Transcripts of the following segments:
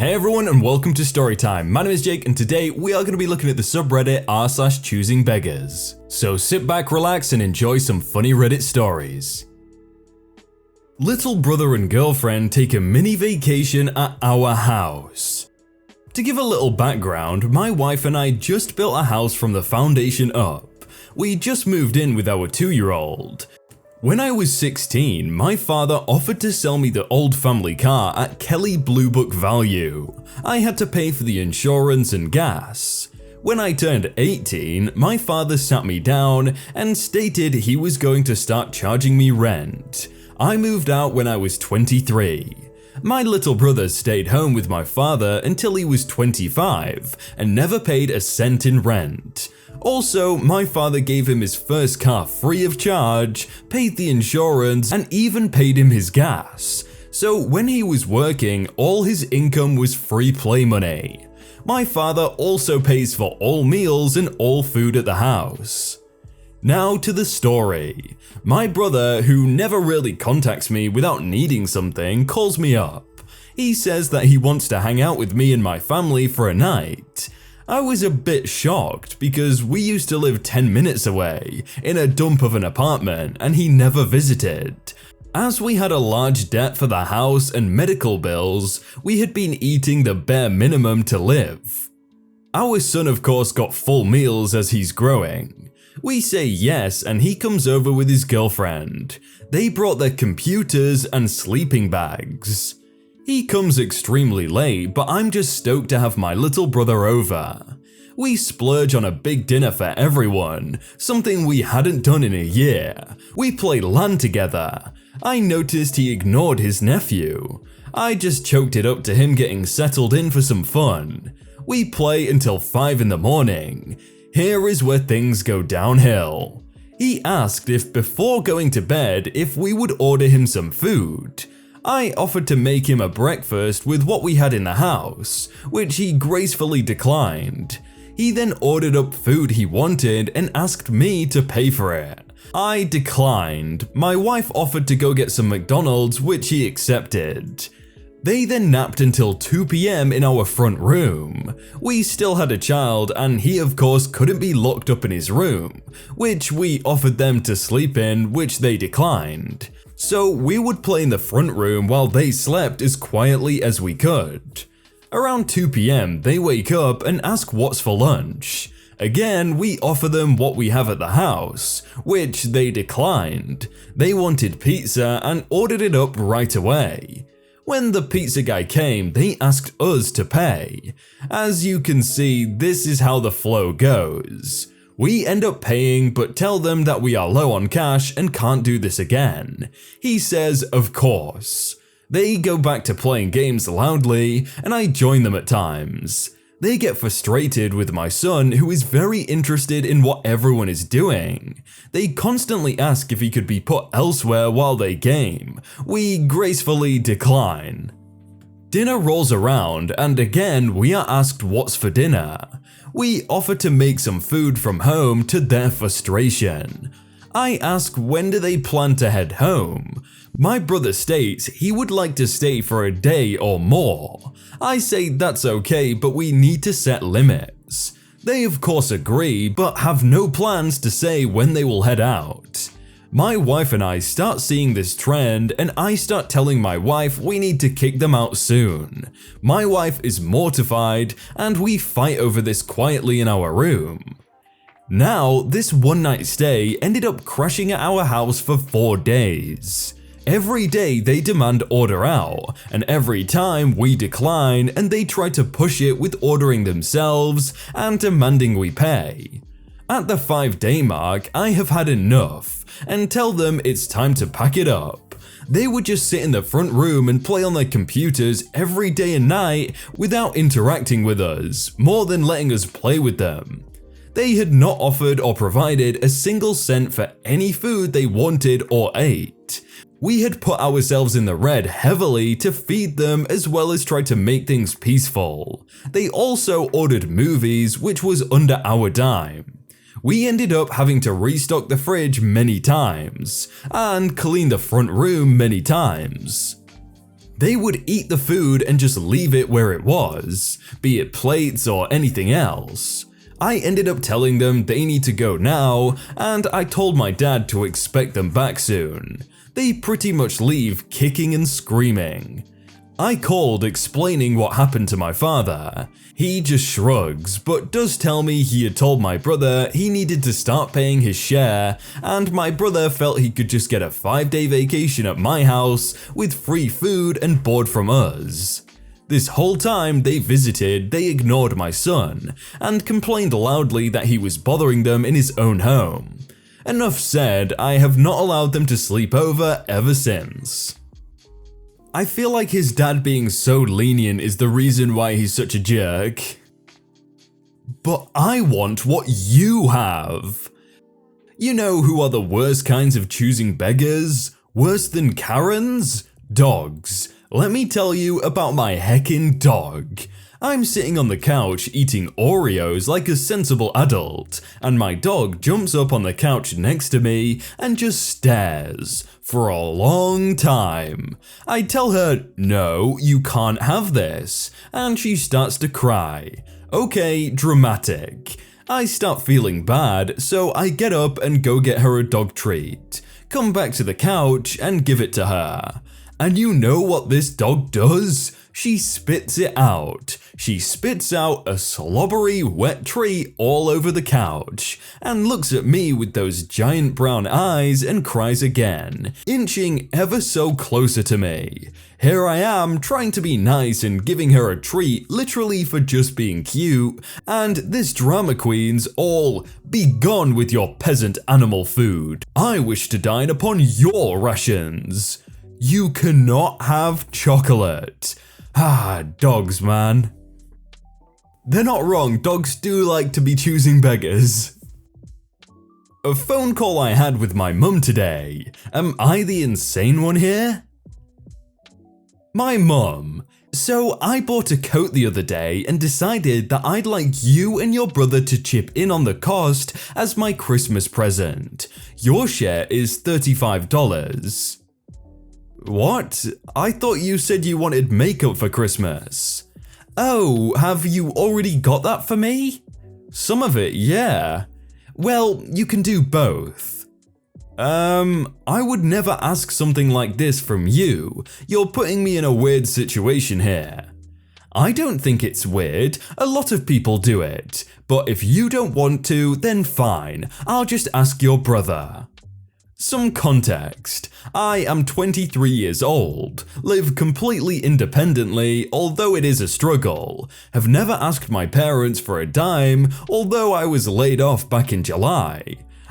Hey everyone and welcome to Storytime. My name is Jake and today we are going to be looking at the subreddit r/choosingbeggars. So sit back, relax and enjoy some funny Reddit stories. Little brother and girlfriend take a mini vacation at our house. To give a little background, my wife and I just built a house from the foundation up. We just moved in with our 2-year-old. When I was 16, my father offered to sell me the old family car at Kelly Blue Book value. I had to pay for the insurance and gas. When I turned 18, my father sat me down and stated he was going to start charging me rent. I moved out when I was 23. My little brother stayed home with my father until he was 25 and never paid a cent in rent. Also, my father gave him his first car free of charge, paid the insurance, and even paid him his gas. So when he was working, all his income was free play money. My father also pays for all meals and all food at the house. Now to the story. My brother, who never really contacts me without needing something, calls me up. He says that he wants to hang out with me and my family for a night. I was a bit shocked because we used to live 10 minutes away in a dump of an apartment and he never visited. As we had a large debt for the house and medical bills, we had been eating the bare minimum to live. Our son of course got full meals as he's growing. We say yes and he comes over with his girlfriend. They brought their computers and sleeping bags. He comes extremely late, but I'm just stoked to have my little brother over. We splurge on a big dinner for everyone, something we hadn't done in a year. We play LAN together. I noticed he ignored his nephew. I just choked it up to him getting settled in for some fun. We play until 5 in the morning. Here is where things go downhill. He asked if before going to bed if we would order him some food. I offered to make him a breakfast with what we had in the house, which he gracefully declined. He then ordered up food he wanted and asked me to pay for it. I declined. My wife offered to go get some McDonald's, which he accepted. They then napped until 2 PM in our front room. We still had a child and he of course couldn't be locked up in his room, which we offered them to sleep in, which they declined. So we would play in the front room while they slept as quietly as we could. Around 2 PM, they wake up and ask what's for lunch. Again, we offer them what we have at the house, which they declined. They wanted pizza and ordered it up right away. When the pizza guy came, they asked us to pay. As you can see, this is how the flow goes. We end up paying but tell them that we are low on cash and can't do this again. He says, of course. They go back to playing games loudly and I join them at times. They get frustrated with my son who is very interested in what everyone is doing. They constantly ask if he could be put elsewhere while they game. We gracefully decline. Dinner rolls around and again we are asked what's for dinner. We offer to make some food from home to their frustration. I ask when do they plan to head home. My brother states he would like to stay for a day or more. I say that's okay, but we need to set limits. They of course agree, but have no plans to say when they will head out. My wife and I start seeing this trend and I start telling my wife we need to kick them out soon. My wife is mortified and we fight over this quietly in our room. Now, this one night stay ended up crashing at our house for 4 days. Every day they demand order out, and every time we decline and they try to push it with ordering themselves and demanding we pay. At the 5-day mark, I have had enough and tell them it's time to pack it up. They would just sit in the front room and play on their computers every day and night without interacting with us, more than letting us play with them. They had not offered or provided a single cent for any food they wanted or ate. We had put ourselves in the red heavily to feed them as well as try to make things peaceful. They also ordered movies, which was under our dime. We ended up having to restock the fridge many times and clean the front room many times. They would eat the food and just leave it where it was, be it plates or anything else. I ended up telling them they need to go now, and I told my dad to expect them back soon. They pretty much leave kicking and screaming. I called explaining what happened to my father. He just shrugs, but does tell me he had told my brother he needed to start paying his share, and my brother felt he could just get a 5-day vacation at my house with free food and board from us. This whole time they visited, they ignored my son, and complained loudly that he was bothering them in his own home. Enough said, I have not allowed them to sleep over ever since. I feel like his dad being so lenient is the reason why he's such a jerk. But I want what you have. You know who are the worst kinds of choosing beggars? Worse than Karens? Dogs. Let me tell you about my heckin' dog. I'm sitting on the couch eating Oreos like a sensible adult, and my dog jumps up on the couch next to me and just stares for a long time. I tell her, no, you can't have this, and she starts to cry. Okay, dramatic. I start feeling bad, so I get up and go get her a dog treat, come back to the couch and give it to her. And you know what this dog does? She spits it out. She spits out a slobbery, wet treat all over the couch, and looks at me with those giant brown eyes and cries again, inching ever so closer to me. Here I am trying to be nice and giving her a treat literally for just being cute, and this drama queen's all, be gone with your peasant animal food. I wish to dine upon your rations. You cannot have chocolate. Ah, dogs, man. They're not wrong, dogs do like to be choosing beggars. A phone call I had with my mum today. Am I the insane one here? My mum. So I bought a coat the other day and decided that I'd like you and your brother to chip in on the cost as my Christmas present. Your share is $35. What? I thought you said you wanted makeup for Christmas. Oh, have you already got that for me? Some of it, yeah. Well, you can do both. I would never ask something like this from you. You're putting me in a weird situation here. I don't think it's weird, a lot of people do it. But if you don't want to, then fine, I'll just ask your brother. Some context. I am 23 years old, live completely independently, although it is a struggle, have never asked my parents for a dime, although I was laid off back in July.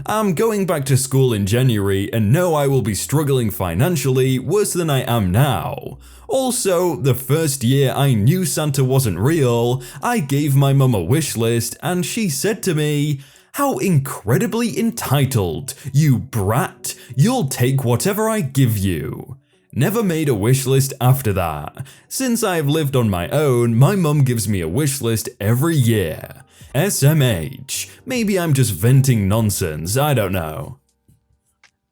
I'm going back to school in January and know I will be struggling financially worse than I am now. Also, the first year I knew Santa wasn't real, I gave my mum a wish list and she said to me, "How incredibly entitled, you brat, you'll take whatever I give you." Never made a wish list after that. Since I've lived on my own, my mum gives me a wish list every year. SMH. Maybe I'm just venting nonsense, I don't know.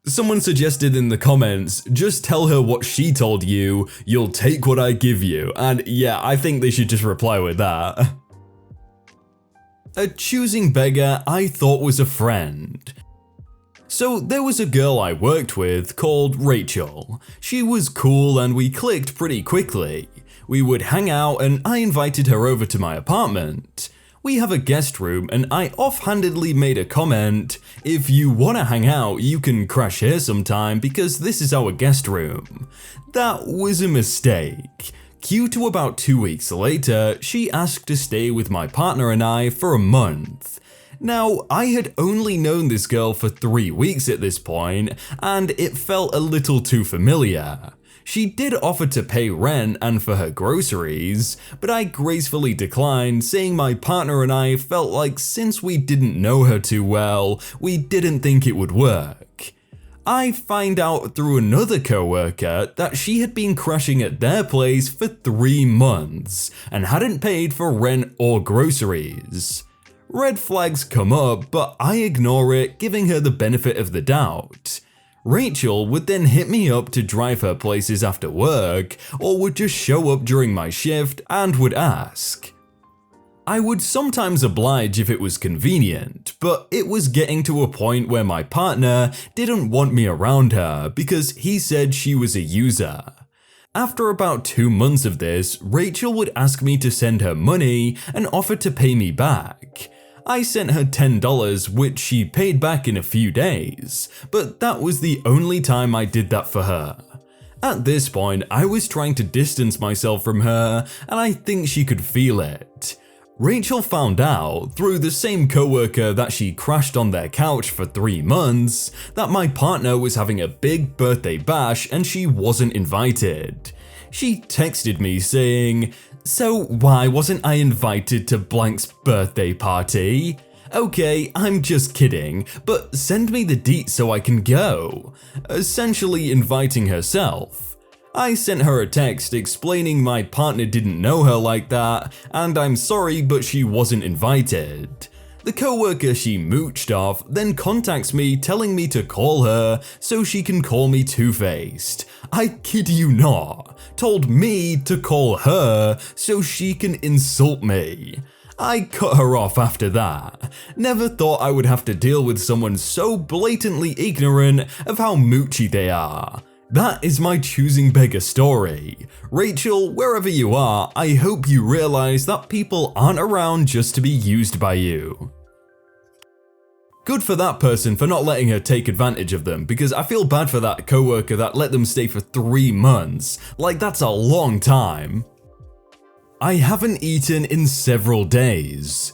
Someone suggested in the comments, just tell her what she told you, you'll take what I give you, and yeah, I think they should just reply with that. A choosing beggar I thought was a friend. So there was a girl I worked with called Rachel. She was cool and we clicked pretty quickly. We would hang out and I invited her over to my apartment. We have a guest room and I offhandedly made a comment, "If you wanna hang out, you can crash here sometime because this is our guest room." That was a mistake. Cue to about 2 weeks later, she asked to stay with my partner and I for a month. Now, I had only known this girl for 3 weeks at this point, and it felt a little too familiar. She did offer to pay rent and for her groceries, but I gracefully declined, saying my partner and I felt like since we didn't know her too well, we didn't think it would work. I find out through another coworker that she had been crashing at their place for 3 months and hadn't paid for rent or groceries. Red flags come up, but I ignore it, giving her the benefit of the doubt. Rachel would then hit me up to drive her places after work, or would just show up during my shift and would ask. I would sometimes oblige if it was convenient, but it was getting to a point where my partner didn't want me around her because he said she was a user. After about 2 months of this, Rachel would ask me to send her money and offer to pay me back. I sent her $10, which she paid back in a few days, but that was the only time I did that for her. At this point, I was trying to distance myself from her, and I think she could feel it. Rachel found out, through the same coworker that she crashed on their couch for 3 months, that my partner was having a big birthday bash and she wasn't invited. She texted me saying, "So why wasn't I invited to blank's birthday party? Okay, I'm just kidding, but send me the deets so I can go." Essentially inviting herself. I sent her a text explaining my partner didn't know her like that, and I'm sorry but she wasn't invited. The coworker she mooched off then contacts me telling me to call her so she can call me two-faced. I kid you not, told me to call her so she can insult me. I cut her off after that. Never thought I would have to deal with someone so blatantly ignorant of how moochy they are. That is my choosing beggar story. Rachel, wherever you are, I hope you realize that people aren't around just to be used by you. Good for that person for not letting her take advantage of them, because I feel bad for that coworker that let them stay for 3 months. Like, that's a long time. I haven't eaten in several days.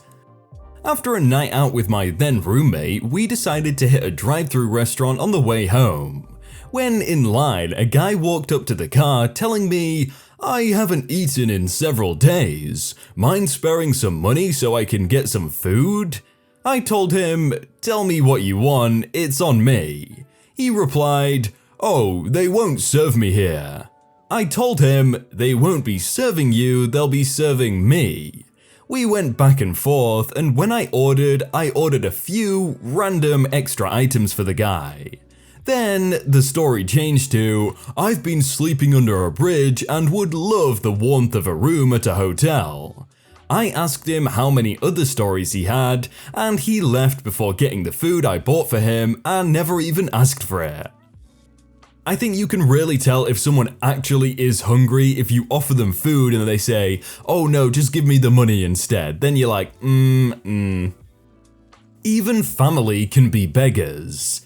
After a night out with my then roommate, we decided to hit a drive-thru restaurant on the way home. When in line, a guy walked up to the car telling me, "I haven't eaten in several days. Mind sparing some money so I can get some food?" I told him, "Tell me what you want, it's on me." He replied, "Oh, they won't serve me here." I told him, "They won't be serving you, they'll be serving me." We went back and forth, and when I ordered a few random extra items for the guy. Then the story changed to, "I've been sleeping under a bridge and would love the warmth of a room at a hotel." I asked him how many other stories he had, and he left before getting the food I bought for him and never even asked for it. I think you can really tell if someone actually is hungry if you offer them food and they say, "Oh no, just give me the money instead." Then you're like, Even family can be beggars.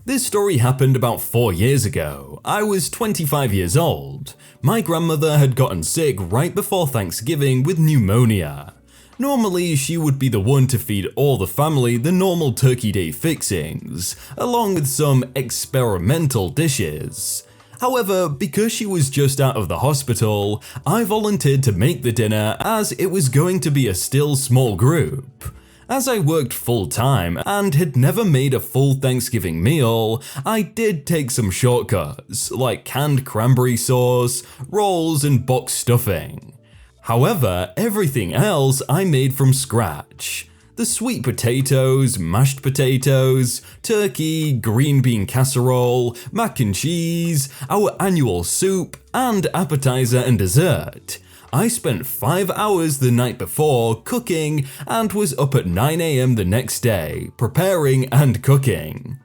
This story happened about 4 years ago. I was 25 years old. My grandmother had gotten sick right before Thanksgiving with pneumonia. Normally, she would be the one to feed all the family the normal Turkey Day fixings, along with some experimental dishes. However, because she was just out of the hospital, I volunteered to make the dinner as it was going to be a still small group. As I worked full-time and had never made a full Thanksgiving meal, I did take some shortcuts, like canned cranberry sauce, rolls, and box stuffing. However, everything else I made from scratch. The sweet potatoes, mashed potatoes, turkey, green bean casserole, mac and cheese, our annual soup, and appetizer and dessert. I spent 5 hours the night before cooking and was up at 9 AM the next day, preparing and cooking.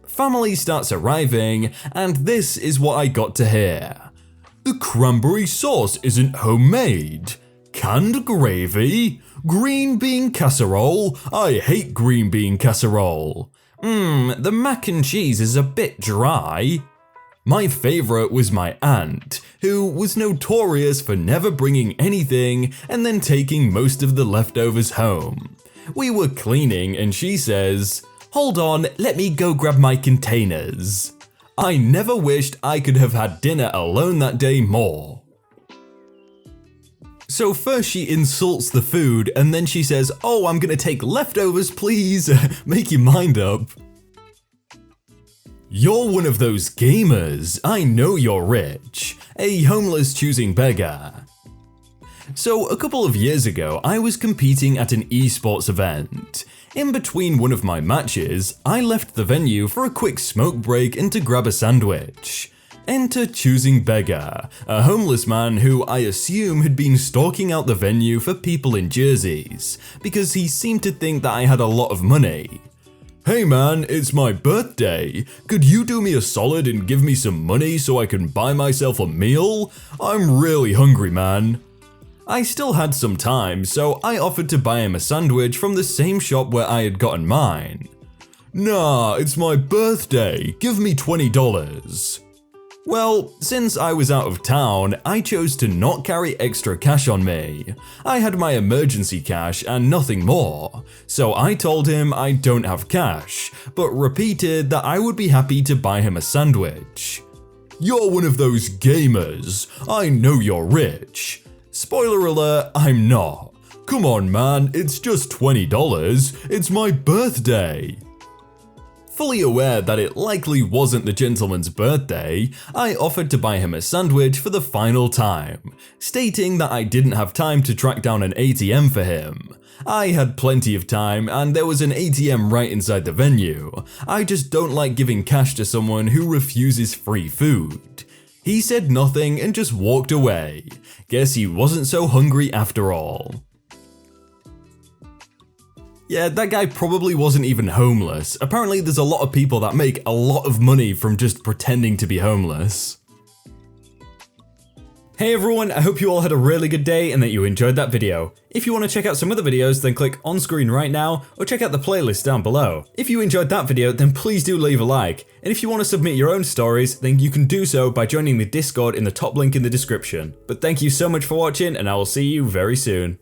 Family starts arriving, and this is what I got to hear. "The cranberry sauce isn't homemade. Canned gravy? Green bean casserole? I hate green bean casserole. The mac and cheese is a bit dry." My favorite was my aunt, who was notorious for never bringing anything and then taking most of the leftovers home. We were cleaning and she says, "Hold on, let me go grab my containers." I never wished I could have had dinner alone that day more. So first she insults the food and then she says, "Oh, I'm gonna take leftovers, please." Make your mind up. You're one of those gamers. I know you're rich. A homeless choosing beggar. So a couple of years ago, I was competing at an esports event. In between one of my matches, I left the venue for a quick smoke break and to grab a sandwich. Enter Choosing Beggar, a homeless man who I assume had been stalking out the venue for people in jerseys, because he seemed to think that I had a lot of money. "Hey man, it's my birthday. Could you do me a solid and give me some money so I can buy myself a meal? I'm really hungry, man." I still had some time, so I offered to buy him a sandwich from the same shop where I had gotten mine. "Nah, it's my birthday. Give me $20. Well, since I was out of town, I chose to not carry extra cash on me. I had my emergency cash and nothing more, so I told him I don't have cash, but repeated that I would be happy to buy him a sandwich. "You're one of those gamers. I know you're rich." Spoiler alert, I'm not. "Come on man, it's just $20. It's my birthday." Fully aware that it likely wasn't the gentleman's birthday, I offered to buy him a sandwich for the final time, stating that I didn't have time to track down an ATM for him. I had plenty of time and there was an ATM right inside the venue. I just don't like giving cash to someone who refuses free food. He said nothing and just walked away. Guess he wasn't so hungry after all. Yeah, that guy probably wasn't even homeless. Apparently there's a lot of people that make a lot of money from just pretending to be homeless. Hey everyone, I hope you all had a really good day and that you enjoyed that video. If you want to check out some other videos, then click on screen right now or check out the playlist down below. If you enjoyed that video, then please do leave a like. And if you want to submit your own stories, then you can do so by joining the Discord in the top link in the description. But thank you so much for watching and I will see you very soon.